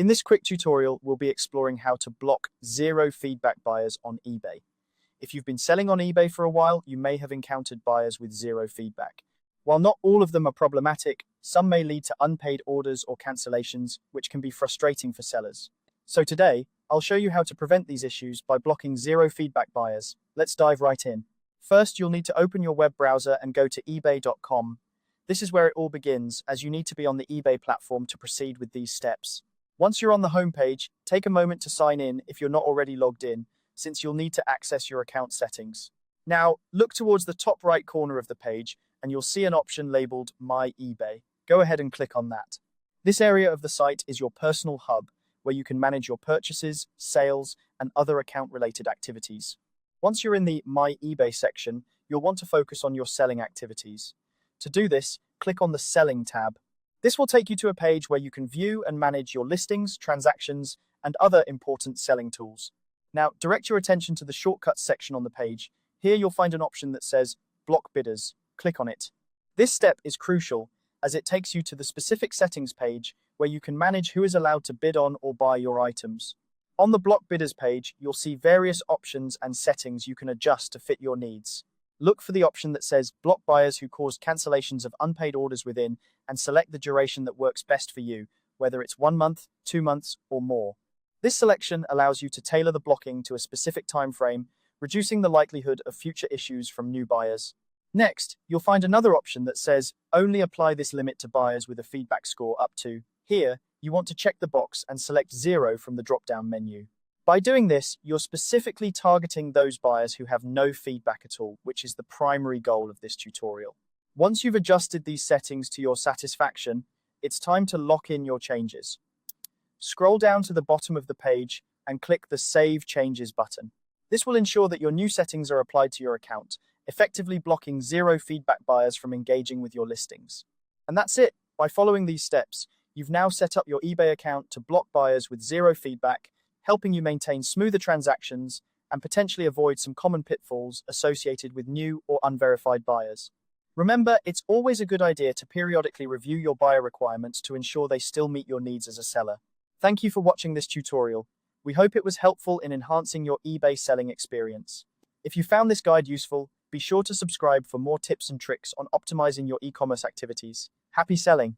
In this quick tutorial, we'll be exploring how to block zero feedback buyers on eBay. If you've been selling on eBay for a while, you may have encountered buyers with zero feedback. While not all of them are problematic, some may lead to unpaid orders or cancellations, which can be frustrating for sellers. So today, I'll show you how to prevent these issues by blocking zero feedback buyers. Let's dive right in. First, you'll need to open your web browser and go to ebay.com. This is where it all begins, as you need to be on the eBay platform to proceed with these steps. Once you're on the homepage, take a moment to sign in if you're not already logged in, since you'll need to access your account settings. Now, look towards the top right corner of the page, and you'll see an option labeled My eBay. Go ahead and click on that. This area of the site is your personal hub, where you can manage your purchases, sales, and other account-related activities. Once you're in the My eBay section, you'll want to focus on your selling activities. To do this, click on the Selling tab. This will take you to a page where you can view and manage your listings, transactions, and other important selling tools. Now, direct your attention to the Shortcuts section on the page. Here you'll find an option that says Block Bidders. Click on it. This step is crucial, as it takes you to the specific settings page where you can manage who is allowed to bid on or buy your items. On the Block Bidders page, you'll see various options and settings you can adjust to fit your needs. Look for the option that says Block Buyers who caused cancellations of unpaid orders within, and select the duration that works best for you, whether it's 1 month, 2 months, or more. This selection allows you to tailor the blocking to a specific time frame, reducing the likelihood of future issues from new buyers. Next, you'll find another option that says Only apply this limit to buyers with a feedback score up to. Here, you want to check the box and select 0 from the drop-down menu. By doing this, you're specifically targeting those buyers who have no feedback at all, which is the primary goal of this tutorial. Once you've adjusted these settings to your satisfaction, it's time to lock in your changes. Scroll down to the bottom of the page and click the Save Changes button. This will ensure that your new settings are applied to your account, effectively blocking zero feedback buyers from engaging with your listings. And that's it. By following these steps, you've now set up your eBay account to block buyers with zero feedback, helping you maintain smoother transactions and potentially avoid some common pitfalls associated with new or unverified buyers. Remember, it's always a good idea to periodically review your buyer requirements to ensure they still meet your needs as a seller. Thank you for watching this tutorial. We hope it was helpful in enhancing your eBay selling experience. If you found this guide useful, be sure to subscribe for more tips and tricks on optimizing your e-commerce activities. Happy selling!